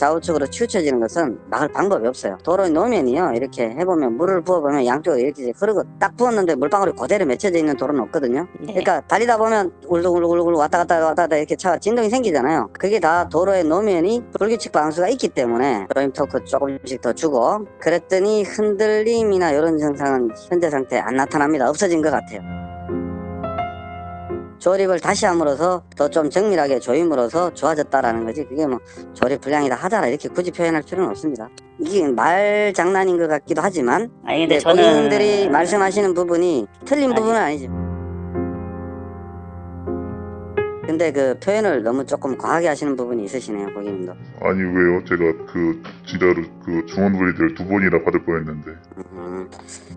좌우측으로 치우쳐지는 것은 막을 방법이 없어요. 도로의 노면이요, 이렇게 해보면 물을 부어보면 양쪽으로 이렇게 흐르고, 딱 부었는데 물방울이 그대로 맺혀져 있는 도로는 없거든요. 그러니까 달리다 보면 울룩울룩 왔다 갔다 이렇게 차가 진동이 생기잖아요. 그게 다 도로의 노면이 불규칙 방수가 있기 때문에 조임 토크 조금씩 더 주고, 그랬더니 흔들림이나 이런 증상은 현재 상태에 안 나타납니다. 없어진 것 같아요. 조립을 다시 함으로써 더 좀 정밀하게 조임으로써 좋아졌다라는 거지, 그게 뭐 조립 불량이다 하더라 이렇게 굳이 표현할 필요는 없습니다. 이게 말 장난인 것 같기도 하지만, 아니 근데 고객님들이 말씀하시는 부분이 틀린 부분은 아니지. 근데 그 표현을 너무 조금 과하게 하시는 부분이 있으시네요, 고객님도. 아니 왜요? 제가 그 진짜로 그 중원거리를 2번이나 받을 뻔했는데.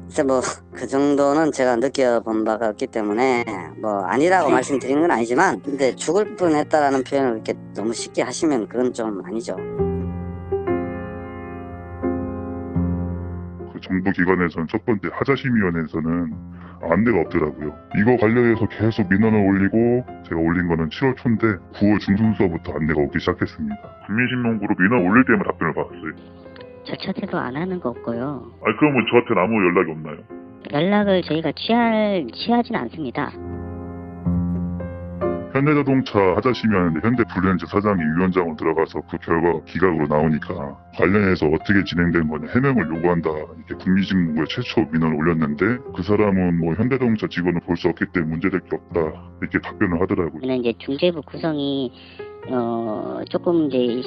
글쎄 뭐 그 정도는 제가 느껴본 바가 없기 때문에 뭐 아니라고 말씀드린 건 아니지만, 근데 죽을 뻔했다라는 표현을 이렇게 너무 쉽게 하시면 그건 좀 아니죠. 그 정부기관에서는 첫 번째 하자심위원회에서는 안내가 없더라고요. 이거 관련해서 계속 민원을 올리고, 제가 올린 거는 7월 초인데 9월 중순서부터 안내가 오기 시작했습니다. 국민신문고로 민원 올릴 때만 답변을 받았어요. 절차대로 안 하는 거 없고요. 아니 그러면 저한테는 아무 연락이 없나요? 연락을 저희가 취하진 않습니다. 현대자동차 하자심위원회인데 현대블렌즈 사장이 위원장으로 들어가서 그 결과가 기각으로 나오니까 관련해서 어떻게 진행된 거냐 해명을 요구한다, 이렇게 국민신문고에 최초 민원을 올렸는데, 그 사람은 뭐 현대자동차 직원을 볼 수 없기 때문에 문제될 게 없다 이렇게 답변을 하더라고요. 이제 중재부 구성이 조금 이제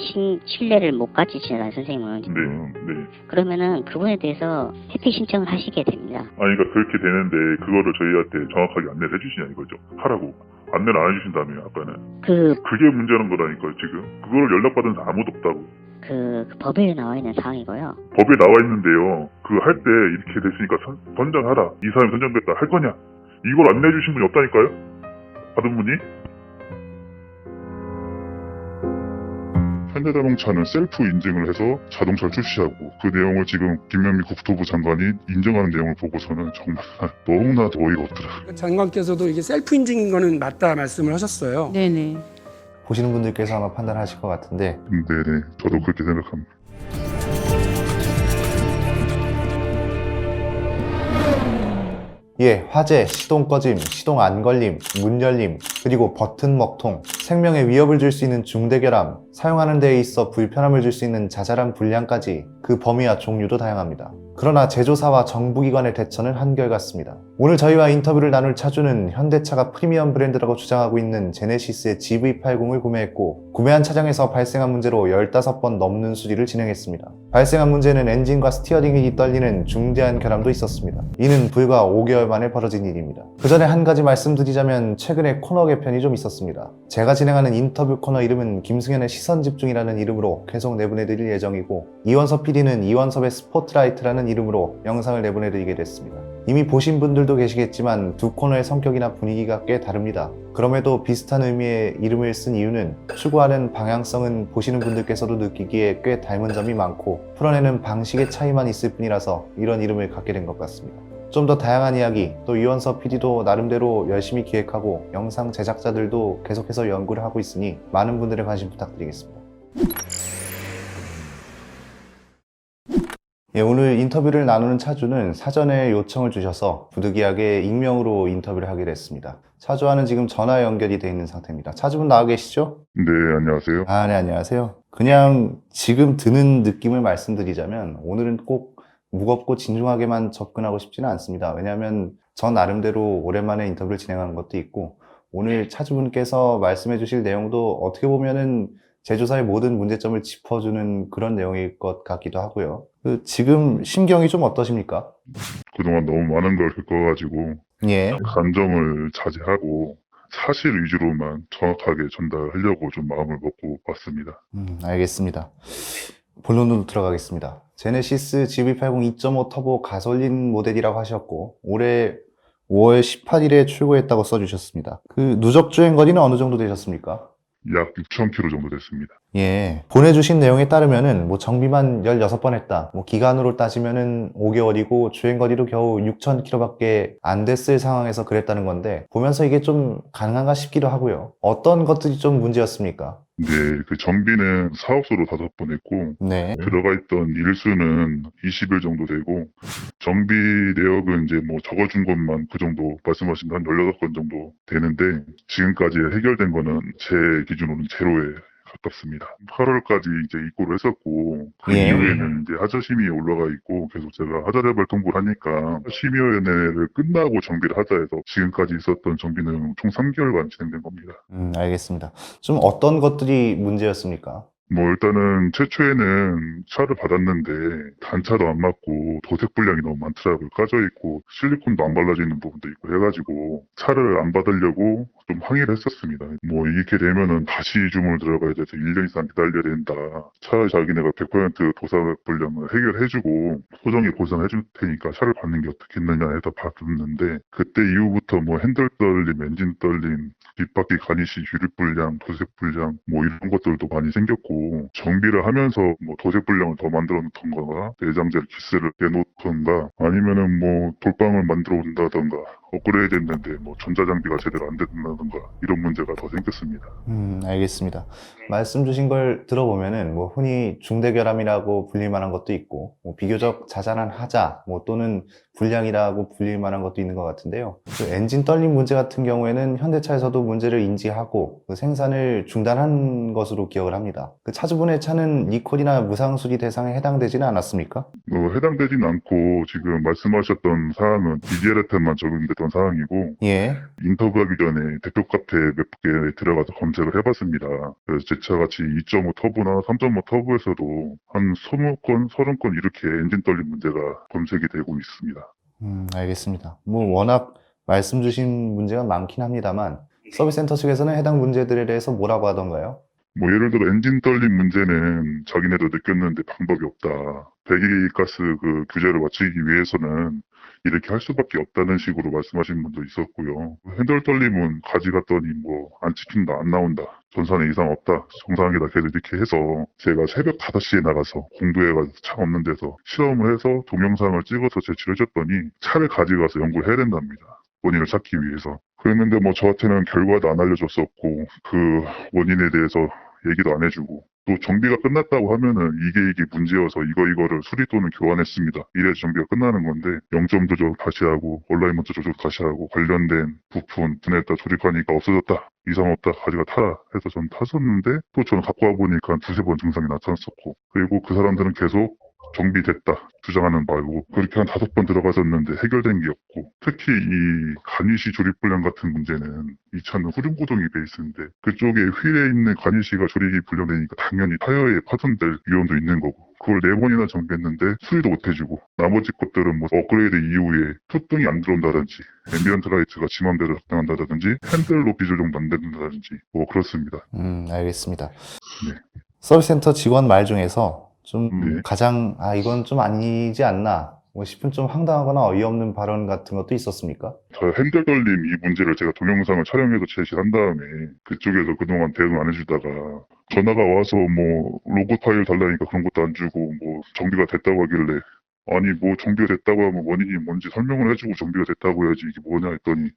신뢰를 못 가지시잖아요, 선생님은. 네. 그러면은 그분에 대해서 회피 신청을 하시게 됩니다. 아니 그러니까 그렇게 되는데 그거를 저희한테 정확하게 안내를 해주시냐 이거죠. 하라고. 안내를 안 해주신다며 아까는. 그게 문제라는 거라니까요 지금. 그거를 연락받은 사람 아무도 없다고. 그 법에 나와 있는 사항이고요. 법에 나와 있는데요. 그거 할 때 이렇게 됐으니까 선정하라. 이 사람이 선정됐다 할 거냐. 이걸 안내해 주신 분이 없다니까요. 받은 분이. 현대자동차는 셀프 인증을 해서 자동차를 출시하고, 그 내용을 지금 김명미 국토부 장관이 인정하는 내용을 보고서는 정말 너무나도 어이가 없더라고요. 장관께서도 이게 셀프 인증인 거는 맞다 말씀을 하셨어요. 네네. 보시는 분들께서 아마 판단하실 것 같은데, 네네. 저도 그렇게 생각합니다. 예, 화재, 시동 꺼짐, 시동 안 걸림, 문 열림, 그리고 버튼 먹통, 생명에 위협을 줄 수 있는 중대결함, 사용하는 데에 있어 불편함을 줄 수 있는 자잘한 불량까지 그 범위와 종류도 다양합니다. 그러나 제조사와 정부기관의 대처는 한결같습니다. 오늘 저희와 인터뷰를 나눌 차주는 현대차가 프리미엄 브랜드라고 주장하고 있는 제네시스의 GV80을 구매했고, 구매한 차량에서 발생한 문제로 15번 넘는 수리를 진행했습니다. 발생한 문제는 엔진과 스티어링이 떨리는 중대한 결함도 있었습니다. 이는 불과 5개월 만에 벌어진 일입니다. 그 전에 한 가지 말씀드리자면, 최근에 코너 개편이 좀 있었습니다. 제가 진행하는 인터뷰 코너 이름은 김승현의 시선집중이라는 이름으로 계속 내보내드릴 예정이고, 이원섭 PD는 이원섭의 스포트라이트라는 이름으로 영상을 내보내드리게 됐습니다. 이미 보신 분들도 계시겠지만 두 코너의 성격이나 분위기가 꽤 다릅니다. 그럼에도 비슷한 의미의 이름을 쓴 이유는 추구하는 방향성은 보시는 분들께서도 느끼기에 꽤 닮은 점이 많고, 풀어내는 방식의 차이만 있을 뿐이라서 이런 이름을 갖게 된 것 같습니다. 좀 더 다양한 이야기, 또 이원섭 PD도 나름대로 열심히 기획하고 영상 제작자들도 계속해서 연구를 하고 있으니 많은 분들의 관심 부탁드리겠습니다. 예, 오늘 인터뷰를 나누는 차주는 사전에 요청을 주셔서 부득이하게 익명으로 인터뷰를 하게 됐습니다. 차주와는 지금 전화 연결이 되어 있는 상태입니다. 차주분 나와 계시죠? 네, 안녕하세요. 네, 안녕하세요. 그냥 지금 드는 느낌을 말씀드리자면, 오늘은 꼭 무겁고 진중하게만 접근하고 싶지는 않습니다. 왜냐하면 저 나름대로 오랜만에 인터뷰를 진행하는 것도 있고, 오늘 차주분께서 말씀해 주실 내용도 어떻게 보면은 제조사의 모든 문제점을 짚어주는 그런 내용일 것 같기도 하고요. 지금 심경이 좀 어떠십니까? 그동안 너무 많은 걸 겪어가지고 예. 감정을 자제하고 사실 위주로만 정확하게 전달하려고 좀 마음을 먹고 왔습니다. 알겠습니다. 본론으로 들어가겠습니다. 제네시스 GV80 2.5 터보 가솔린 모델이라고 하셨고, 올해 5월 18일에 출고했다고 써주셨습니다. 그 누적 주행 거리는 어느 정도 되셨습니까? 약 6,000km 정도 됐습니다. 예. 보내주신 내용에 따르면은 뭐 정비만 16번 했다. 뭐 기간으로 따지면은 5개월이고 주행거리도 겨우 6,000km밖에 안 됐을 상황에서 그랬다는 건데, 보면서 이게 좀 가능한가 싶기도 하고요. 어떤 것들이 좀 문제였습니까? 근데 그 정비는 사업소로 5번 했고 네. 들어가 있던 일수는 20일 정도 되고 정비 내역은 이제 뭐 적어준 것만 그 정도 말씀하신 한 16건 정도 되는데 지금까지 해결된 거는 제 기준으로는 제로에 가깝습니다. 8월까지 이제 입고를 했었고 그 예. 이후에는 이제 하자심의에 올라가 있고 계속 제가 하자재발 통보를 하니까 심의위원회를 끝나고 정비를 하자 해서 지금까지 있었던 정비는 총 3개월간 진행된 겁니다. 알겠습니다. 좀 어떤 것들이 문제였습니까? 뭐 일단은 최초에는 차를 받았는데 단차도 안 맞고 도색 불량이 너무 많더라고요. 까져 있고 실리콘도 안 발라져 있는 부분도 있고 해가지고 차를 안 받으려고 좀 항의를 했었습니다. 뭐 이렇게 되면은 다시 주문을 들어가야 돼서 1년 이상 기다려야 된다. 차 자기네가 100% 도색 불량을 해결해주고 소정의 보상해줄 테니까 차를 받는 게 어떻겠느냐 해서 받았는데 그때 이후부터 뭐 핸들 떨림, 엔진 떨림, 뒷바퀴 가니시 유리 불량, 도색 불량 뭐 이런 것들도 많이 생겼고 정비를 하면서 뭐 도색 불량을 더 만들어 놓던가 내장재를 기스를 내놓던가 아니면은 뭐 돌방을 만들어 온다던가 업그레이드 했는데 뭐 전자장비가 제대로 안 된다던가 이런 문제가 더 생겼습니다. 알겠습니다. 말씀 주신 걸 들어보면은 뭐 흔히 중대결함이라고 불릴 만한 것도 있고 뭐 비교적 자잘한 하자 뭐 또는 불량이라고 불릴 만한 것도 있는 것 같은데요. 그 엔진 떨림 문제 같은 경우에는 현대차에서도 문제를 인지하고 그 생산을 중단한 것으로 기억을 합니다. 그 차주분의 차는 리콜이나 무상 수리 대상에 해당되지는 않았습니까? 뭐 해당되진 않고 지금 말씀하셨던 사항은 DDL한테만 적용됐던 사항이고 예. 인터뷰하기 전에 대표 카페 몇 개에 들어가서 검색을 해봤습니다. 그래서 제 차같이 2.5 터보나 3.5 터보에서도 한 20건, 30건 이렇게 엔진 떨림 문제가 검색이 되고 있습니다. 알겠습니다. 뭐 워낙 말씀 주신 문제가 많긴 합니다만 서비스 센터 측에서는 해당 문제들에 대해서 뭐라고 하던가요? 뭐 예를 들어 엔진 떨림 문제는 자기네도 느꼈는데 방법이 없다. 배기가스 그 규제를 맞추기 위해서는 이렇게 할 수밖에 없다는 식으로 말씀하신 분도 있었고요. 핸들 떨림은 가지 갔더니 뭐 안 찍힌다, 안 나온다. 전산에 이상 없다. 정상이다. 계속 이렇게 해서 제가 새벽 5시에 나가서 공부해가지고 차 없는 데서 실험을 해서 동영상을 찍어서 제출해줬더니 차를 가져가서 연구를 해야 된답니다. 원인을 찾기 위해서. 그랬는데 뭐 저한테는 결과도 안 알려줬었고 그 원인에 대해서 얘기도 안 해주고 또 정비가 끝났다고 하면은 이게 문제여서 이거를 수리 또는 교환했습니다. 이래 정비가 끝나는 건데 0점 조작 다시 하고 얼라이먼트 조작 다시 하고 관련된 부품 분해했다 조립하니까 없어졌다. 이상 없다. 가지가 타라 해서 전 탔었는데 또 저는 갖고 와보니까 2-3번 증상이 나타났었고 그리고 그 사람들은 계속 정비됐다 주장하는 바고 그렇게 한 5번 들어갔었는데 해결된 게 없고 특히 이 가니시 조립 불량 같은 문제는 이 차는 후륜구동이 베이스인데 그쪽에 휠에 있는 가니시가 조립이 불량되니까 당연히 타이어에 파손될 위험도 있는 거고 그걸 4번이나 정비했는데 수리도 못 해주고 나머지 것들은 뭐 업그레이드 이후에 툭등이 안 들어온다든지 앰비언트 라이트가 지 맘대로 작동한다든지 핸들 높이 조정도 안 된다든지 뭐 그렇습니다. 알겠습니다. 네. 서비스 센터 직원 말 중에서 좀 네. 가장 이건 좀 아니지 않나 뭐 싶은 좀 황당하거나 어이없는 발언 같은 것도 있었습니까? 저 핸들 떨림 이 문제를 제가 동영상을 촬영해서 제시한 다음에 그쪽에서 그동안 대응 안 해주다가 전화가 와서 뭐 로고 파일 달라니까 그런 것도 안 주고 뭐 정비가 됐다고 하길래 아니 뭐 정비가 됐다고 하면 원인이 뭔지 설명을 해주고 정비가 됐다고 해야지 이게 뭐냐 했더니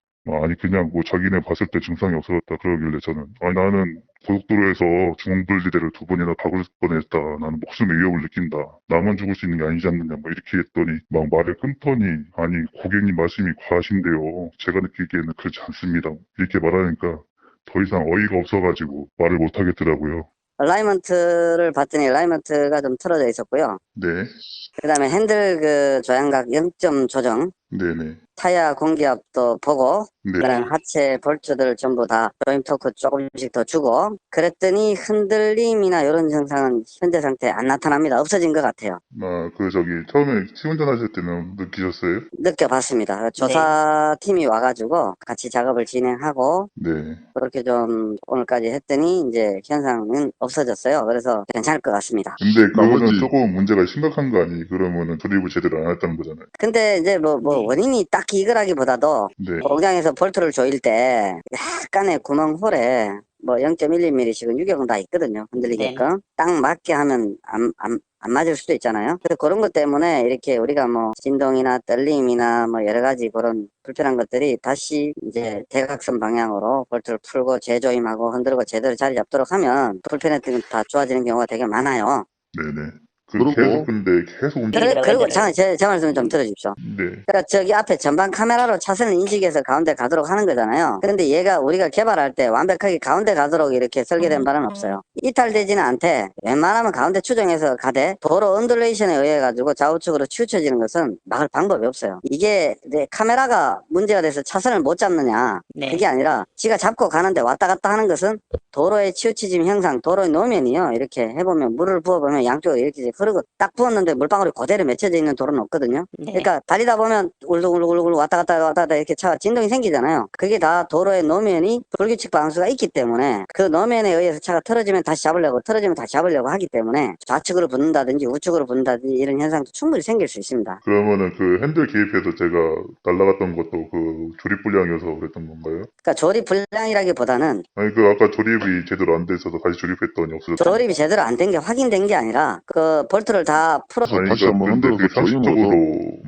아니 그냥 뭐 자기네 봤을 때 증상이 없어졌다 그러길래 저는 아니 나는 고속도로에서 중앙분리대를 2번이나 박을 뻔했다. 나는 목숨의 위협을 느낀다. 나만 죽을 수 있는 게 아니지 않느냐 막 이렇게 했더니 막 말을 끊더니 아니 고객님 말씀이 과하신데요. 제가 느끼기에는 그렇지 않습니다. 이렇게 말하니까 더 이상 어이가 없어가지고 말을 못 하겠더라고요. 라이먼트를 봤더니 라이먼트가 좀 틀어져 있었고요. 네. 그 다음에 핸들 그 조향각 0점 조정, 네네. 타이어 공기압도 보고, 네. 그다음 하체 볼트들 전부 다 조임 토크 조금씩 더 주고, 그랬더니 흔들림이나 이런 증상은 현재 상태에 안 나타납니다. 없어진 것 같아요. 처음에 시운전 하실 때는 느끼셨어요? 느껴봤습니다. 조사팀이 와가지고 같이 작업을 진행하고, 네. 그렇게 좀 오늘까지 했더니 이제 현상은 없어졌어요. 그래서 괜찮을 것 같습니다. 근데 그거는 조금 문제가 심각한 거 아니? 그러면은 조립을 제대로 안 했다는 거잖아요. 근데 이제 뭐 원인이 딱히 이거라기보다도 네. 공장에서 볼트를 조일 때 약간의 구멍홀에 뭐 0.1mm씩은 유격은 다 있거든요. 흔들리게끔. 딱 맞게 하면 안 맞을 수도 있잖아요. 그래서 그런 것 때문에 이렇게 우리가 뭐 진동이나 떨림이나 뭐 여러 가지 그런 불편한 것들이 다시 이제 대각선 방향으로 볼트를 풀고 재조임하고 흔들고 제대로 자리 잡도록 하면 불편했던 건 다 좋아지는 경우가 되게 많아요. 네네. 그리고 근데 계속 그리고 잠깐 제 말씀 좀 들어주십시오. 네. 그러니까 저기 앞에 전방 카메라로 차선을 인식해서 가운데 가도록 하는 거잖아요. 그런데 얘가 우리가 개발할 때 완벽하게 가운데 가도록 이렇게 설계된 바는 없어요. 이탈되지는 않대. 웬만하면 가운데 추정해서 가되 도로 언듈레이션에 의해 가지고 좌우측으로 치우쳐지는 것은 막을 방법이 없어요. 이게 내 카메라가 문제가 돼서 차선을 못 잡느냐 그게 아니라 지가 잡고 가는데 왔다 갔다 하는 것은 도로의 치우쳐짐 형상, 도로의 노면이요. 이렇게 해보면 물을 부어보면 양쪽으로 이렇게 흐르고 딱 부었는데 물방울이 그대로 맺혀져 있는 도로는 없거든요. 그러니까 달리다 보면 울룩울룩 왔다 갔다 이렇게 차가 진동이 생기잖아요. 그게 다 도로의 노면이 불규칙 방수가 있기 때문에 그 노면에 의해서 차가 틀어지면 다시 잡으려고 하기 때문에 좌측으로 붙는다든지 우측으로 붙는다든지 이런 현상도 충분히 생길 수 있습니다. 그러면은 그 핸들 개입해서 제가 날라갔던 것도 그 조립 불량이어서 그랬던 건가요? 그러니까 조립 불량이라기보다는 아니 그 아까 조립이 제대로 안 돼서 다시 조립했더니 없어졌다. 조립이 제대로 안 된 게 확인된 게 아니라 그 볼트를 다 풀어 아니 다시 한번 근데 흔들어서 그게 상식적으로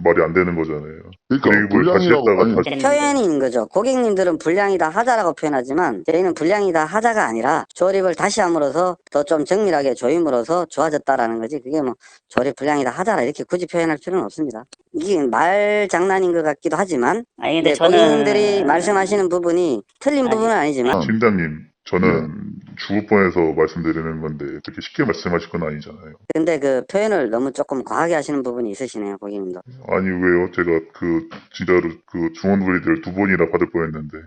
말이 안 되는 거잖아요. 그러니까 조립을 다시 불량이라고 했다가 아니 다시 표현인 거죠. 고객님들은 불량이다 하자라고 표현하지만 저희는 불량이다 하자가 아니라 조립을 다시 함으로써 더 좀 정밀하게 조임으로써 좋아졌다라는 거지. 그게 뭐 조립 불량이다 하자라 이렇게 굳이 표현할 필요는 없습니다. 이게 말 장난인 것 같기도 하지만 아니 근데 고객님들이 말씀하시는 부분이 틀린 부분은 아니지만 팀장님 저는 죽을 뻔해서 말씀드리는 건데 그렇게 쉽게 말씀하실 건 아니잖아요. 근데 그 표현을 너무 조금 과하게 하시는 부분이 있으시네요, 고객님도. 아니 왜요? 제가 그 진짜로 그 중원불이들 2번이나 받을 뻔했는데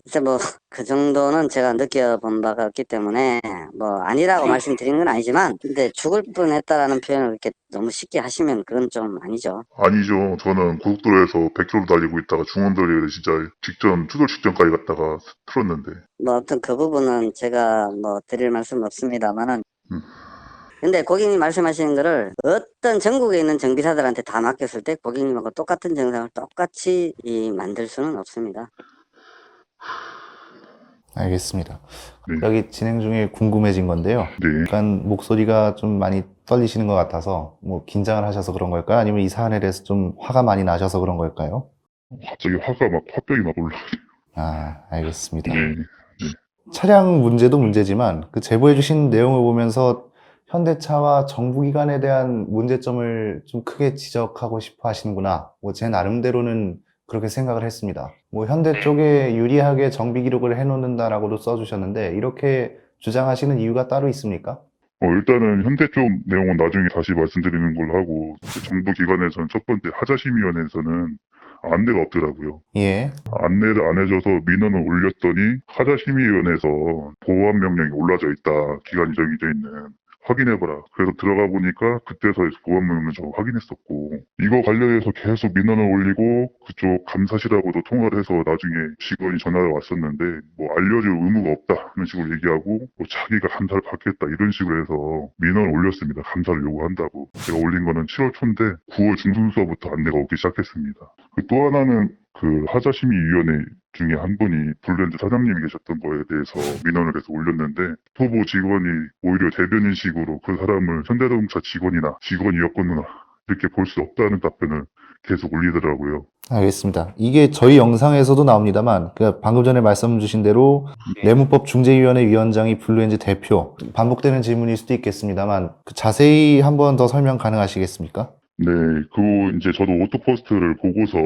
글쎄 뭐 그 정도는 제가 느껴본 바가 없기 때문에 뭐 아니라고 말씀드리는 건 아니지만 근데 죽을 뻔했다라는 표현을 이렇게 너무 쉽게 하시면 그건 좀 아니죠. 아니죠. 저는 고속도로에서 100km 달리고 있다가 중원불이를 진짜 추돌 직전까지 갔다가 틀었는데 뭐 아무튼 그 부분은 제가 뭐 드릴 말씀은 없습니다만은 음. 근데 고객님 말씀하시는 거를 어떤 전국에 있는 정비사들한테 다 맡겼을 때 고객님하고 똑같은 정상을 똑같이 만들 수는 없습니다. 알겠습니다. 네. 여기 진행 중에 궁금해진 건데요. 네. 약간 목소리가 좀 많이 떨리시는 것 같아서 뭐 긴장을 하셔서 그런 걸까요? 아니면 이 사안에 대해서 좀 화가 많이 나셔서 그런 걸까요? 갑자기 화병이 막 올라. 아, 알겠습니다. 네. 차량 문제도 문제지만 그 제보해 주신 내용을 보면서 현대차와 정부기관에 대한 문제점을 좀 크게 지적하고 싶어 하시는구나. 뭐 제 나름대로는 그렇게 생각을 했습니다. 뭐 현대 쪽에 유리하게 정비 기록을 해놓는다라고도 써주셨는데 이렇게 주장하시는 이유가 따로 있습니까? 일단은 현대 쪽 내용은 나중에 다시 말씀드리는 걸로 하고 정부 기관에서는 첫 번째 하자심의원에서는 안내가 없더라고요. 예. 안내를 안 해줘서 민원을 올렸더니 하자심의위원회에서 보호한 명령이 올라져 있다. 기간이 정해져 있는. 확인해봐라. 그래서 들어가 보니까 그때서 보호한 명령 저 확인했었고 이거 관련해서 계속 민원을 올리고 그쪽 감사실하고도 통화를 해서 나중에 직원이 전화가 왔었는데 뭐 알려줄 의무가 없다 이런 식으로 얘기하고 뭐 자기가 감사를 받겠다 이런 식으로 해서 민원을 올렸습니다. 감사를 요구한다고. 제가 올린 거는 7월 초인데 9월 중순서부터 안내가 오기 시작했습니다. 또 하나는 그 하자심의위원회 중에 한 분이 블렌드 사장님이 계셨던 거에 대해서 민원을 계속 올렸는데 후보 직원이 오히려 대변인식으로 그 사람을 현대자동차 직원이었거나 이렇게 볼 수 없다는 답변을 계속 올리더라고요. 알겠습니다. 이게 저희 영상에서도 나옵니다만 방금 전에 말씀 주신 대로 내무법 중재위원회 위원장이 블루엔즈 대표 반복되는 질문일 수도 있겠습니다만 자세히 한번 더 설명 가능하시겠습니까? 네, 이제 저도 오토포스트를 보고서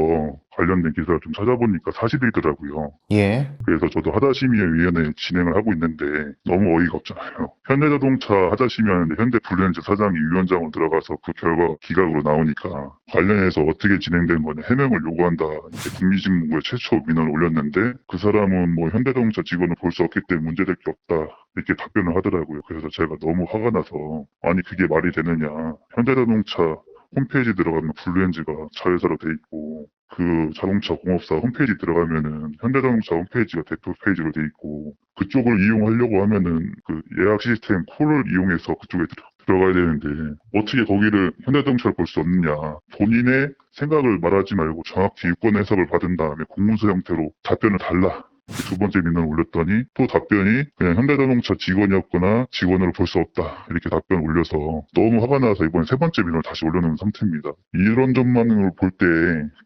관련된 기사를 좀 찾아보니까 사실이더라고요. 예. 그래서 저도 하자심의위원회 진행을 하고 있는데 너무 어이가 없잖아요. 현대자동차 하자심의하는데 현대 블루엔즈 사장이 위원장으로 들어가서 그 결과가 기각으로 나오니까 관련해서 어떻게 진행된 거냐 해명을 요구한다. 이제 국민직무부에 최초 민원을 올렸는데 그 사람은 뭐 현대자동차 직원을 볼 수 없기 때문에 문제될 게 없다. 이렇게 답변을 하더라고요. 그래서 제가 너무 화가 나서 아니 그게 말이 되느냐. 현대자동차 홈페이지 들어가면 블루엔즈가 자회사로 돼 있고 그 자동차 공업사 홈페이지 들어가면은 현대자동차 홈페이지가 대표 페이지로 돼 있고 그쪽을 이용하려고 하면은 그 예약 시스템 콜을 이용해서 그쪽에 들어가야 되는데 어떻게 거기를 현대자동차를 볼 수 없느냐. 본인의 생각을 말하지 말고 정확히 유권 해석을 받은 다음에 공문서 형태로 답변을 달라. 두 번째 민원을 올렸더니 또 답변이 그냥 현대자동차 직원이었거나 직원으로 볼 수 없다 이렇게 답변을 올려서 너무 화가 나서 이번에 세 번째 민원을 다시 올려놓은 상태입니다. 이런 점만으로 볼 때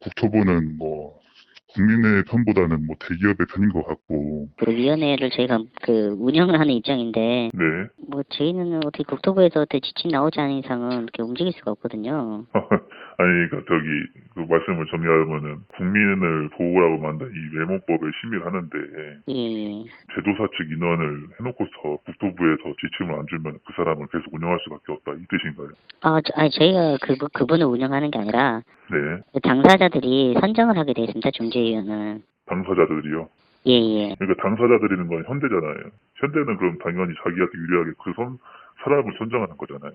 국토부는 뭐 국민의 편보다는 뭐 대기업의 편인 것 같고. 그 위원회를 저희가 그 운영을 하는 입장인데 네. 뭐 저희는 어떻게 국토부에서 어떻게 지침 나오지 않은 이상은 이렇게 움직일 수가 없거든요. 아니, 그러니까 그 말씀을 정리하면은 국민을 보호하고 만든 이 외모법에 심의를 하는데 예. 제도사 측 인원을 해놓고서 국토부에서 지침을 안 주면 그 사람을 계속 운영할 수밖에 없다 이 뜻인가요? 아니 저희가 그분을 운영하는 게 아니라 네. 그 당사자들이 선정을 하게 되어 있습니다. 중재위원을. 당사자들이요. 예. 그러니까 당사자들이는 건 현대잖아요. 현대는 그럼 당연히 자기한테 유리하게 사람을 선정하는 거잖아요.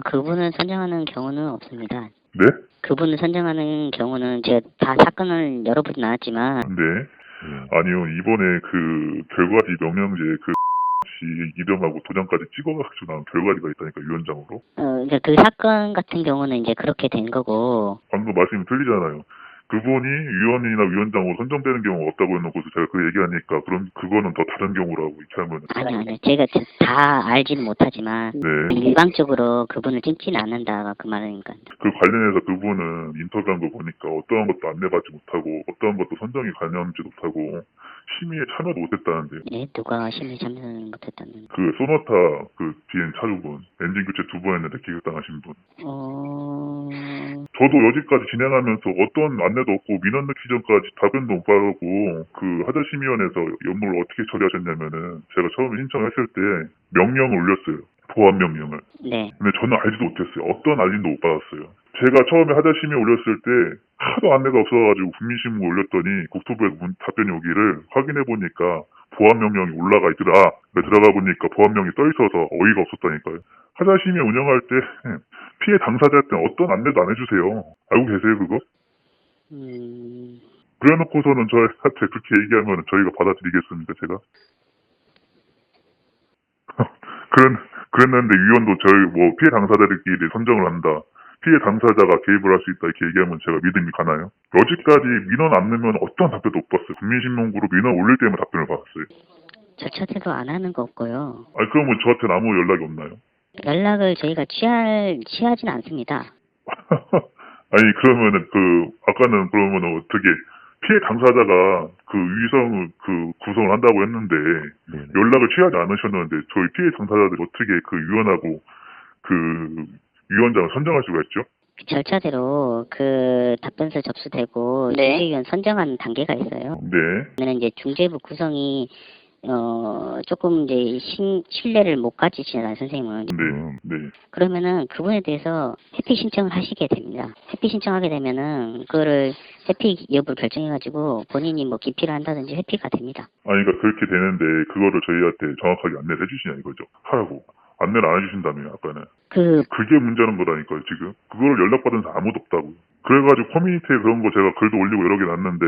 그분을 선정하는 경우는 없습니다. 네? 그분을 선정하는 경우는 제가 다 사건을 열어보진 않았지만 네. 아니요, 이번에 그 결과지 명령제 씨 이름하고 도장까지 찍어가지고 나온 결과지가 있다니까, 위원장으로. 이제 그 사건 같은 경우는 이제 그렇게 된 거고. 방금 말씀이 틀리잖아요. 그분이 위원이나 위원장으로 선정되는 경우가 없다고 해놓고서 제가 그 얘기하니까 그럼 그거는 더 다른 경우라고 이렇게 하면. 아니요. 제가 다 알지는 못하지만 네. 일방적으로 그분을 찍지는 않는다가 그 말이니까. 그 관련해서 그분은 인터뷰한 거 보니까 어떠한 것도 안내받지 못하고 어떠한 것도 선정이 가능하지 못하고 심의에 참여도 못했다는데요. 예, 누가 심의 참여는 못했다는. 그 소나타 그 비행 차주분 엔진 교체 2번 했는데 기각당하신 분. 저도 여지까지 진행하면서 어떤 안내도 없고 민원 넣기 전까지 답변도 못 받고 그 하자심의원에서 업무를 어떻게 처리하셨냐면은 제가 처음에 신청했을 때 명령을 올렸어요. 보안 명령을. 네. 근데 저는 알지도 못했어요. 어떤 알림도 못 받았어요. 제가 처음에 하자심의 올렸을 때 하도 안내가 없어가지고 국민신문 올렸더니 국토부에 답변이 오기를 확인해보니까 보안 명령이 올라가 있더라. 들어가 보니까 보안 명령이 떠있어서 어이가 없었다니까요. 하자심의 운영할 때 피해 당사자한테 어떤 안내도 안 해주세요. 알고 계세요 그거? 그래놓고서는 저한테 그렇게 얘기하면 저희가 받아들이겠습니까 제가? 그랬는데 위원도 저희 뭐 피해 당사자들끼리 선정을 한다. 피해 당사자가 개입을 할 수 있다 이렇게 얘기하면 제가 믿음이 가나요? 여지까지 민원 안 넣으면 어떤 답변도 못 봤어요. 국민신문그룹 민원 올릴 때만 답변을 받았어요. 절차대로 안 하는 거 없고요. 아니 그러면 저한테는 아무 연락이 없나요? 연락을 저희가 취하진 않습니다. 아니 그러면은 아까는 그러면 어떻게 피해 당사자가 그 위성을 구성을 한다고 했는데 연락을 취하지 않으셨는데 저희 피해 당사자들이 어떻게 그 위원하고 그 위원장을 선정할 수가 있죠? 절차대로 그 답변서 접수되고 중재위원 선정하는 단계가 있어요. 네. 그러면 이제 중재부 구성이 조금 이제 신뢰를 못 가지시잖아요, 선생님은. 네. 그러면은 그분에 대해서 회피 신청을 하시게 됩니다. 회피 신청하게 되면은 그거를 회피 여부를 결정해가지고 본인이 뭐 기피를 한다든지 회피가 됩니다. 아니 그러니까 그렇게 되는데 그거를 저희한테 정확하게 안내를 해주시냐 이거죠. 하라고. 안내를 안 해주신다며 아까는. 그게 문제는 거라니까요 지금. 그거를 연락받은 사람 아무도 없다고. 그래가지고 커뮤니티에 그런 거 제가 글도 올리고 여러 개 놨는데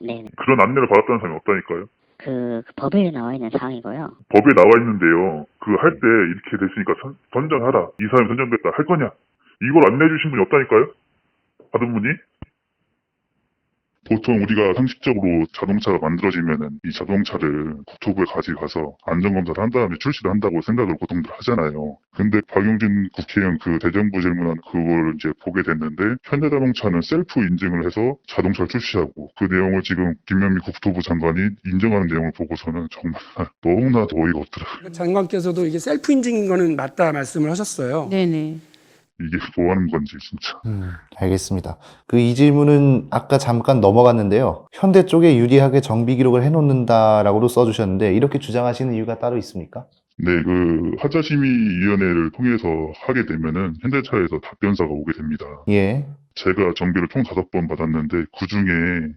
네. 그런 안내를 받았다는 사람이 없다니까요. 그 법에 나와 있는 사항이고요. 법에 나와 있는데요. 그 할 때 이렇게 됐으니까 선정하라. 이 사람이 선정됐다. 할 거냐? 이걸 안내해 주신 분이 없다니까요? 받은 분이? 보통 우리가 상식적으로 자동차가 만들어지면은 이 자동차를 국토부에 가져가서 안전검사를 한 다음에 출시를 한다고 생각을 보통들 하잖아요. 근데 박용진 국회의원 그 대정부 질문안 그걸 이제 보게 됐는데 현대자동차는 셀프 인증을 해서 자동차를 출시하고 그 내용을 지금 김명미 국토부 장관이 인정하는 내용을 보고서는 정말 너무나도 어이가 없더라고요. 장관께서도 이게 셀프 인증인 거는 맞다 말씀을 하셨어요. 네네. 이게 뭐 하는 건지 진짜. 알겠습니다. 이 질문은 아까 잠깐 넘어갔는데요. 현대 쪽에 유리하게 정비 기록을 해놓는다라고도 써주셨는데 이렇게 주장하시는 이유가 따로 있습니까? 네, 하자심의위원회를 통해서 하게 되면은 현대차에서 답변서가 오게 됩니다. 예. 제가 정비를 총 5번 받았는데 그 중에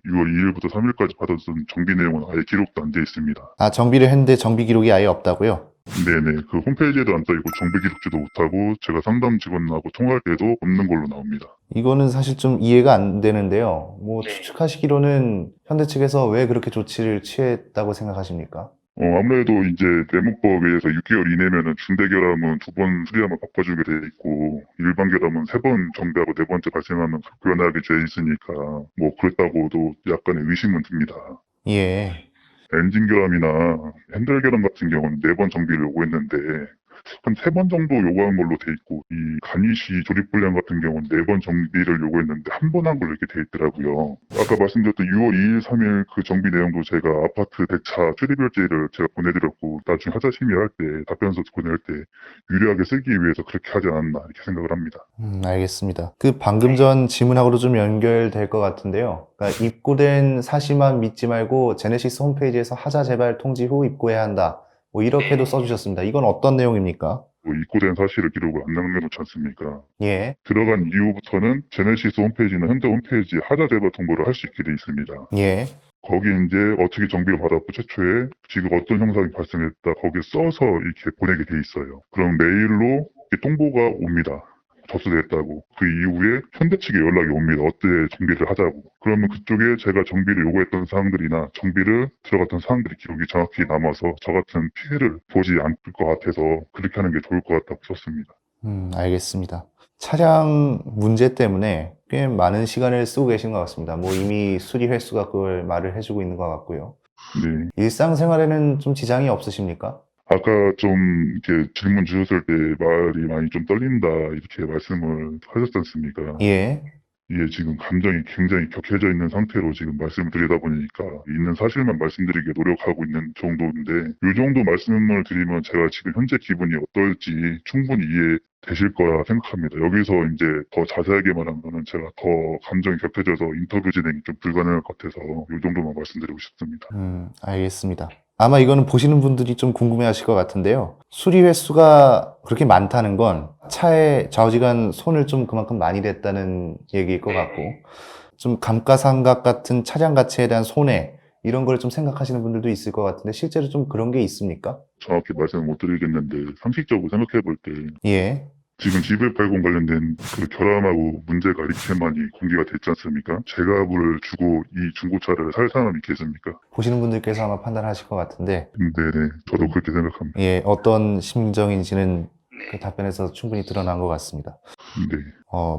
6월 2일부터 3일까지 받았던 정비 내용은 아예 기록도 안 돼 있습니다. 정비를 했는데 정비 기록이 아예 없다고요? 네네, 그 홈페이지에도 안 떠있고 정비 기록지도 못하고 제가 상담 직원하고 통화할 때도 없는 걸로 나옵니다. 이거는 사실 좀 이해가 안 되는데요. 추측하시기로는 현대 측에서 왜 그렇게 조치를 취했다고 생각하십니까? 아무래도 이제 내무법에 의해서 6개월 이내면은 중대결함은 2번 수리하면 바꿔주게 돼 있고 일반 결함은 3번 정비하고 4번째 발생하면 교환하게 돼 있으니까 뭐 그랬다고도 약간의 의심은 듭니다. 예. 엔진 결함이나 핸들 결함 같은 경우는 4번 정비를 요구했는데 한 3번 정도 요구한 걸로 돼 있고, 이 가니쉬 조립 불량 같은 경우는 4번 정비를 요구했는데 한 번 한 걸로 이렇게 돼 있더라고요. 아까 말씀드렸던 6월 2일, 3일 그 정비 내용도 제가 아파트 대차 출입일지를 제가 보내드렸고, 나중에 하자 심의할 때 답변서 보낼 때 유리하게 쓰기 위해서 그렇게 하지 않았나 이렇게 생각을 합니다. 알겠습니다. 그 방금 전 질문하고도 좀 연결될 것 같은데요. 그러니까 입고된 사실만 믿지 말고 제네시스 홈페이지에서 하자 재발 통지 후 입고해야 한다. 뭐 이렇게도 써주셨습니다. 이건 어떤 내용입니까? 입고된 사실을 기록을 안 남겨놓지 않습니까? 예, 들어간 이후부터는 제네시스 홈페이지나 현대 홈페이지에 하자 재발 통보를 할 수 있게 돼 있습니다. 예, 거기 이제 어떻게 정비를 받았고 최초에 지금 어떤 현상이 발생했다 거기에 써서 이렇게 보내게 돼 있어요. 그럼 메일로 이렇게 통보가 옵니다. 접수됐다고. 그 이후에 현대 측에 연락이 옵니다. 어때 정비를 하자고. 그러면 그쪽에 제가 정비를 요구했던 사항들이나 정비를 들어갔던 사항들이 기록이 정확히 남아서 저 같은 피해를 보지 않을 것 같아서 그렇게 하는 게 좋을 것 같다고 썼습니다. 알겠습니다. 차량 문제 때문에 꽤 많은 시간을 쓰고 계신 것 같습니다. 뭐 이미 수리 횟수가 그걸 말을 해주고 있는 것 같고요. 네. 일상생활에는 좀 지장이 없으십니까? 아까 좀 이렇게 질문 주셨을 때 말이 많이 좀 떨린다 이렇게 말씀을 하셨지 않습니까? 예, 이게 지금 감정이 굉장히 격해져 있는 상태로 지금 말씀을 드리다 보니까 있는 사실만 말씀드리게 노력하고 있는 정도인데 이 정도 말씀을 드리면 제가 지금 현재 기분이 어떨지 충분히 이해되실 거라 생각합니다. 여기서 이제 더 자세하게 말하면 제가 더 감정이 격해져서 인터뷰 진행이 좀 불가능할 것 같아서 이 정도만 말씀드리고 싶습니다. 알겠습니다. 아마 이거는 보시는 분들이 좀 궁금해 하실 것 같은데요. 수리 횟수가 그렇게 많다는 건 차에 좌우지간 손을 좀 그만큼 많이 댔다는 얘기일 것 같고, 좀 감가상각 같은 차량 가치에 대한 손해, 이런 걸 좀 생각하시는 분들도 있을 것 같은데, 실제로 좀 그런 게 있습니까? 정확히 말씀을 못 드리겠는데 상식적으로 생각해 볼 때 예, 지금 GV80 관련된 그 결함하고 문제가 이렇게 많이 공개가 됐지 않습니까? 제값을 주고 이 중고차를 살 사람이 있겠습니까? 보시는 분들께서 아마 판단하실 것 같은데, 네네. 저도 그렇게 생각합니다. 예, 어떤 심정인지는 그 답변에서 충분히 드러난 것 같습니다. 네.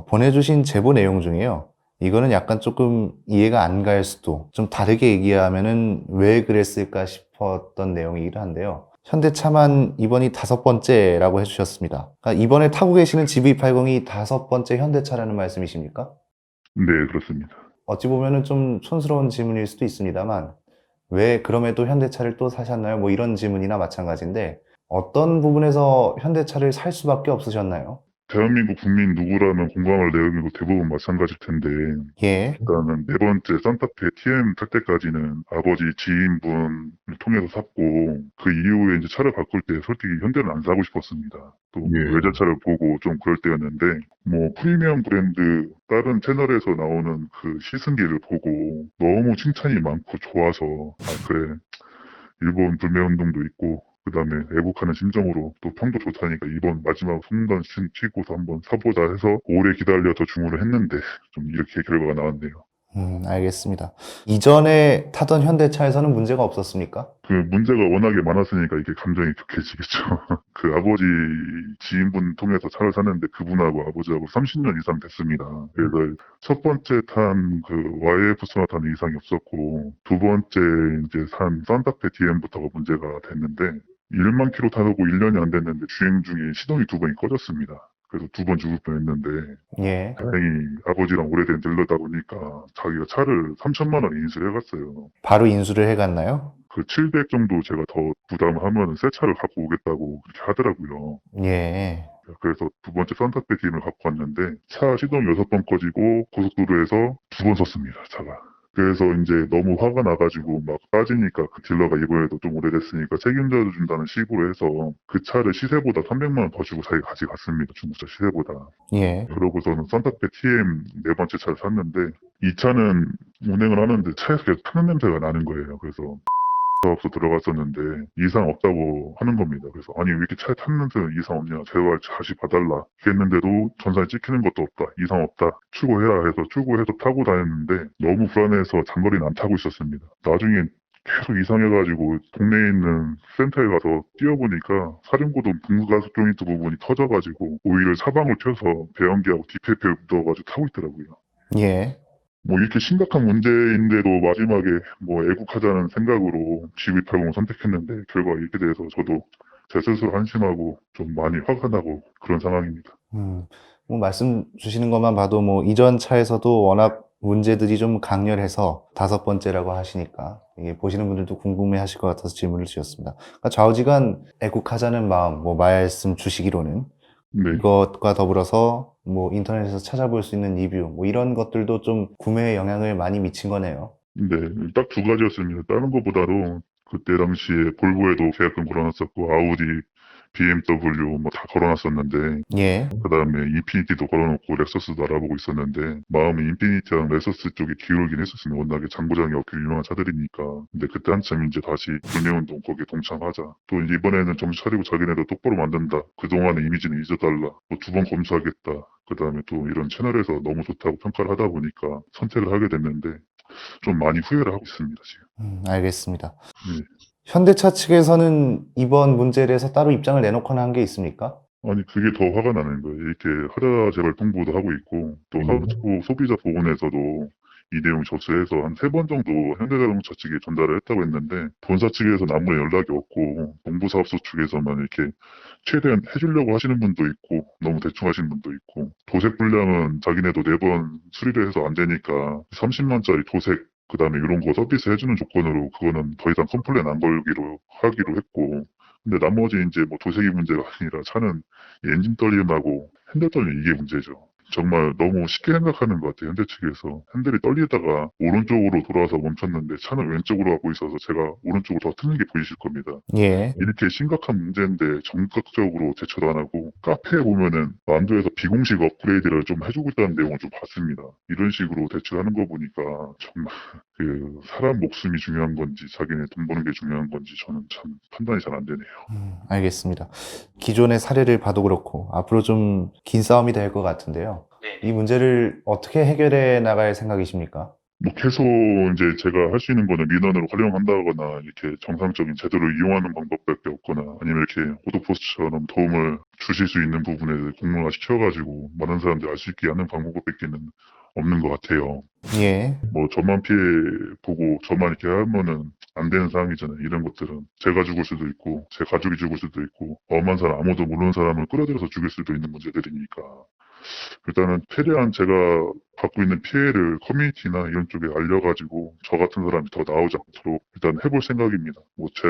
보내주신 제보 내용 중에요. 이거는 약간 조금 이해가 안 갈 수도, 좀 다르게 얘기하면은 왜 그랬을까 싶었던 내용이긴 한데요. 현대차만 이번이 5번째라고 해주셨습니다. 그러니까 이번에 타고 계시는 GV80이 5번째 현대차라는 말씀이십니까? 네, 그렇습니다. 어찌 보면은 좀 촌스러운 질문일 수도 있습니다만, 왜 그럼에도 현대차를 또 사셨나요? 뭐 이런 질문이나 마찬가지인데, 어떤 부분에서 현대차를 살 수밖에 없으셨나요? 대한민국 국민 누구라면 공감할 내용이고 대부분 마찬가지일 텐데 예, 일단은 4번째 산타페 TM 탈 때까지는 아버지 지인분을 통해서 샀고 그 이후에 이제 차를 바꿀 때 솔직히 현대는 안 사고 싶었습니다. 또 외제차를 보고 좀 그럴 때였는데 뭐 프리미엄 브랜드 다른 채널에서 나오는 그 시승기를 보고 너무 칭찬이 많고 좋아서 아 그래 일본 불매운동도 있고 그 다음에 애국하는 심정으로 또 평도 좋다니까 이번 마지막 손단 치고서 한번 사보자 해서 오래 기다려서 주문을 했는데 좀 이렇게 결과가 나왔네요. 알겠습니다. 이전에 타던 현대차에서는 문제가 없었습니까? 그 문제가 워낙에 많았으니까 이게 감정이 격해지겠죠. 그 아버지 지인분 통해서 차를 샀는데 그분하고 아버지하고 30년 이상 됐습니다. 그래서 첫 번째 탄 그 YF 소나타는 이상이 없었고 두 번째 이제 산 산타페 DM부터가 문제가 됐는데 1만 킬로 타고 1년이 안 됐는데 주행 중에 시동이 2번이 꺼졌습니다. 그래서 2번 죽을 뻔했는데 예, 다행히 아버지랑 오래된 딜러다 보니까 자기가 차를 3천만 원 인수를 해갔어요. 바로 인수를 해갔나요? 그 700 정도 제가 더 부담하면 새 차를 갖고 오겠다고 그렇게 하더라고요. 예, 그래서 두 번째 산타페 DM을 갖고 왔는데 차 시동 6번 꺼지고 고속도로에서 2번 섰습니다, 차가. 그래서 이제 너무 화가 나가지고 막 따지니까 그 딜러가 이번에도 좀 오래됐으니까 책임져 준다는 식으로 해서 그 차를 시세보다 300만 원 더 주고 자기가 가져갔습니다. 중고차 시세보다. 예, 그러고서는 산타페 TM 4번째 차를 샀는데 이 차는 운행을 하는데 차에서 계속 타는 냄새가 나는 거예요. 그래서 사업소 들어갔었는데 이상 없다고 하는 겁니다. 그래서 아니 왜 이렇게 차에 타는 냄새는 이상 없냐 제발 다시 봐달라 했는데도 전산에 찍히는 것도 없다 이상 없다 출고해라 해서 출고해서 타고 다녔는데 너무 불안해서 장거리는 안 타고 있었습니다. 나중에 계속 이상해가지고 동네에 있는 센터에 가서 뛰어보니까 사륜고동 분가속 조인트 부분이 터져가지고 오일을 사방울 튀어서 배연기하고 디페페 묻어가지고 타고 있더라고요. 예. 뭐 이렇게 심각한 문제인데도 마지막에 뭐 애국하자는 생각으로 GV80을 선택했는데 결과가 이렇게 돼서 저도 제 스스로 한심하고 좀 많이 화가 나고 그런 상황입니다. 뭐 말씀 주시는 것만 봐도 뭐 이전 차에서도 워낙 문제들이 좀 강렬해서 5번째라고 하시니까 이게 보시는 분들도 궁금해 하실 것 같아서 질문을 주셨습니다. 그러니까 좌우지간 애국하자는 마음, 뭐 말씀 주시기로는 네. 이것과 더불어서 뭐 인터넷에서 찾아볼 수 있는 리뷰, 뭐 이런 것들도 좀 구매에 영향을 많이 미친 거네요. 네, 딱 두 가지였습니다. 다른 것보다도 그때 당시에 볼보에도 계약금 걸어놨었고 아우디, BMW 뭐 다 걸어놨었는데 예. 그 다음에 인피니티도 걸어놓고 렉서스도 알아보고 있었는데 마음이 인피니티랑 렉서스 쪽에 기울긴 했었습니다. 워낙에 장고장이 없기 유명한 차들이니까. 근데 그때 한참 이제 다시 불매운동 거기에 동참하자. 또 이번에는 정신 차리고 자기네도 똑바로 만든다. 그동안의 이미지는 잊어달라. 또 2번 검수하겠다. 그 다음에 또 이런 채널에서 너무 좋다고 평가를 하다 보니까 선택을 하게 됐는데 좀 많이 후회를 하고 있습니다, 지금. 알겠습니다. 네. 현대차 측에서는 이번 문제에 대해서 따로 입장을 내놓거나 한 게 있습니까? 아니, 그게 더 화가 나는 거예요. 이렇게 하자 제발 통보도 하고 있고, 또 소비자 보건에서도 이 내용 접수해서 한 3번 정도 현대자동차 측에 전달을 했다고 했는데, 본사 측에서는 아무 연락이 없고, 동부사업소 측에서만 이렇게 최대한 해주려고 하시는 분도 있고, 너무 대충 하시는 분도 있고, 도색 불량은 자기네도 4번 수리를 해서 안 되니까 30만짜리 도색, 그 다음에 이런 거 서비스 해주는 조건으로 그거는 더 이상 컴플레인 안 걸기로 하기로 했고, 근데 나머지 이제 뭐 도색이 문제가 아니라 차는 이 엔진 떨림하고 핸들 떨림 이게 문제죠. 정말 너무 쉽게 생각하는 것 같아요. 현대 측에서. 핸들이 떨리다가 오른쪽으로 돌아와서 멈췄는데 차는 왼쪽으로 가고 있어서 제가 오른쪽으로 더 트는 게 보이실 겁니다. 예. 이렇게 심각한 문제인데 적극적으로 대처도 안 하고 카페에 보면은 만두에서 비공식 업그레이드를 좀 해주고 있다는 내용을 좀 봤습니다. 이런 식으로 대처하는 거 보니까 정말 그 사람 목숨이 중요한 건지 자기네 돈 버는 게 중요한 건지 저는 참 판단이 잘 안 되네요. 알겠습니다. 기존의 사례를 봐도 그렇고 앞으로 좀 긴 싸움이 될 것 같은데요. 이 문제를 어떻게 해결해 나갈 생각이십니까? 뭐 계속 이제 제가 할 수 있는 거는 민원으로 활용한다거나 이렇게 정상적인 제도를 이용하는 방법밖에 없거나 아니면 이렇게 호도포스트처럼 도움을 주실 수 있는 부분에 공론화 시켜가지고 많은 사람들이 알 수 있게 하는 방법밖에는 없는 것 같아요. 예. 뭐 저만 피해 보고 저만 이렇게 하면은 안 되는 상황이잖아요. 이런 것들은 제가 죽을 수도 있고 제 가족이 죽을 수도 있고 엄한 사람 아무도 모르는 사람을 끌어들여서 죽일 수도 있는 문제들이니까 일단은 최대한 제가 갖고 있는 피해를 커뮤니티나 이런 쪽에 알려가지고 저 같은 사람이 더 나오지 않도록 일단 해볼 생각입니다. 뭐 제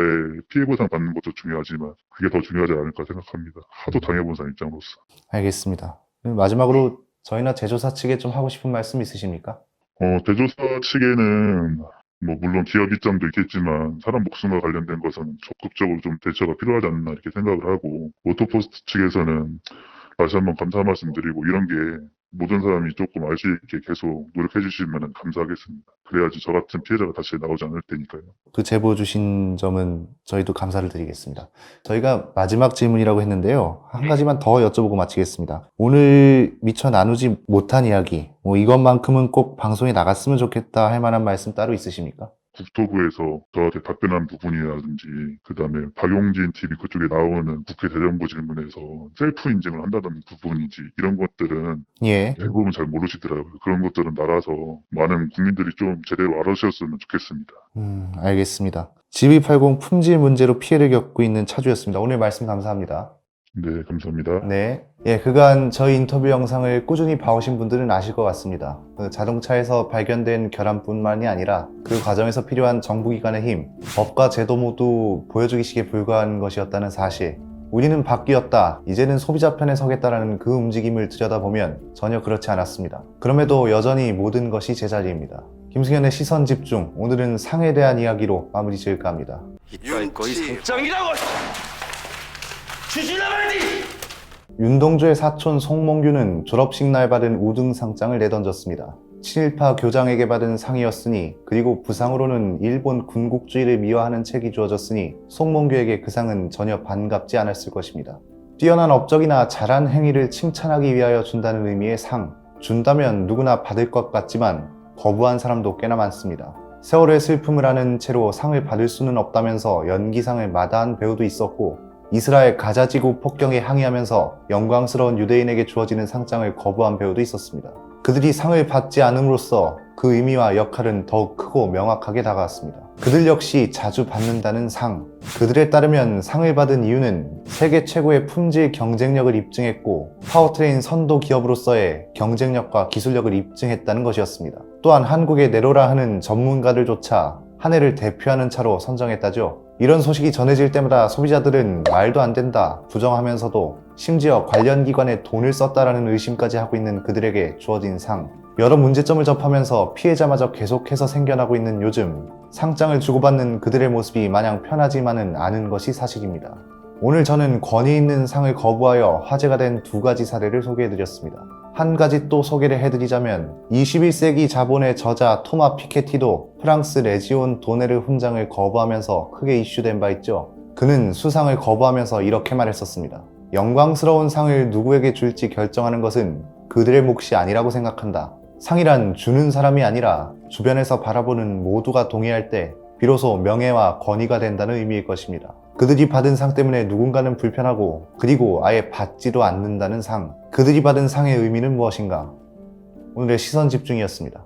피해 보상 받는 것도 중요하지만 그게 더 중요하지 않을까 생각합니다. 하도 당해본 사람 입장으로서. 알겠습니다. 마지막으로 저희나 제조사 측에 좀 하고 싶은 말씀 있으십니까? 대조사 측에는 뭐 물론 기업 입장도 있겠지만 사람 목숨과 관련된 것은 적극적으로 좀 대처가 필요하지 않나 이렇게 생각을 하고 오토포스트 측에서는 다시 한번 감사 말씀드리고 이런 게 모든 사람이 조금 알 수 있게 계속 노력해 주시면 감사하겠습니다. 그래야지 저 같은 피해자가 다시 나오지 않을 테니까요. 그 제보 주신 점은 저희도 감사를 드리겠습니다. 저희가 마지막 질문이라고 했는데요. 한 가지만 더 여쭤보고 마치겠습니다. 오늘 미처 나누지 못한 이야기, 뭐 이것만큼은 꼭 방송에 나갔으면 좋겠다 할 만한 말씀 따로 있으십니까? 국토부에서 저한테 답변한 부분이라든지 그다음에 박용진 TV 그쪽에 나오는 국회 대정부 질문에서 셀프 인증을 한다는 부분인지 이런 것들은 예. 대부분 잘 모르시더라고요. 그런 것들은 나가서 많은 국민들이 좀 제대로 알아주셨으면 좋겠습니다. 알겠습니다. GV80 품질 문제로 피해를 겪고 있는 차주였습니다. 오늘 말씀 감사합니다. 네, 감사합니다. 네. 예, 그간 저희 인터뷰 영상을 꾸준히 봐오신 분들은 아실 것 같습니다. 그 자동차에서 발견된 결함뿐만이 아니라 그 과정에서 필요한 정부기관의 힘, 법과 제도 모두 보여주기식에 불과한 것이었다는 사실. 우리는 바뀌었다. 이제는 소비자 편에 서겠다라는 그 움직임을 들여다보면 전혀 그렇지 않았습니다. 그럼에도 여전히 모든 것이 제자리입니다. 김승현의 시선 집중. 오늘은 상에 대한 이야기로 마무리 지을까 합니다. 이빨 거의 상장이라고! 주시나 말지! 윤동주의 사촌 송몽규는 졸업식 날 받은 우등상장을 내던졌습니다. 친일파 교장에게 받은 상이었으니 그리고 부상으로는 일본 군국주의를 미화하는 책이 주어졌으니 송몽규에게 그 상은 전혀 반갑지 않았을 것입니다. 뛰어난 업적이나 잘한 행위를 칭찬하기 위하여 준다는 의미의 상, 준다면 누구나 받을 것 같지만 거부한 사람도 꽤나 많습니다. 세월의 슬픔을 아는 채로 상을 받을 수는 없다면서 연기상을 마다한 배우도 있었고 이스라엘 가자지구 폭경에 항의하면서 영광스러운 유대인에게 주어지는 상장을 거부한 배우도 있었습니다. 그들이 상을 받지 않음으로써 그 의미와 역할은 더욱 크고 명확하게 다가왔습니다. 그들 역시 자주 받는다는 상. 그들에 따르면 상을 받은 이유는 세계 최고의 품질 경쟁력을 입증했고 파워트레인 선도 기업으로서의 경쟁력과 기술력을 입증했다는 것이었습니다. 또한 한국의 네로라 하는 전문가들조차 한 해를 대표하는 차로 선정했다죠. 이런 소식이 전해질 때마다 소비자들은 말도 안 된다 부정하면서도 심지어 관련 기관에 돈을 썼다라는 의심까지 하고 있는 그들에게 주어진 상. 여러 문제점을 접하면서 피해자마저 계속해서 생겨나고 있는 요즘, 상장을 주고받는 그들의 모습이 마냥 편하지만은 않은 것이 사실입니다. 오늘 저는 권위 있는 상을 거부하여 화제가 된 두 가지 사례를 소개해드렸습니다. 한 가지 또 소개를 해드리자면 21세기 자본의 저자 토마 피케티도 프랑스 레지온 도네르 훈장을 거부하면서 크게 이슈된 바 있죠. 그는 수상을 거부하면서 이렇게 말했었습니다. 영광스러운 상을 누구에게 줄지 결정하는 것은 그들의 몫이 아니라고 생각한다. 상이란 주는 사람이 아니라 주변에서 바라보는 모두가 동의할 때 비로소 명예와 권위가 된다는 의미일 것입니다. 그들이 받은 상 때문에 누군가는 불편하고 그리고 아예 받지도 않는다는 상. 그들이 받은 상의 의미는 무엇인가? 오늘의 시선 집중이었습니다.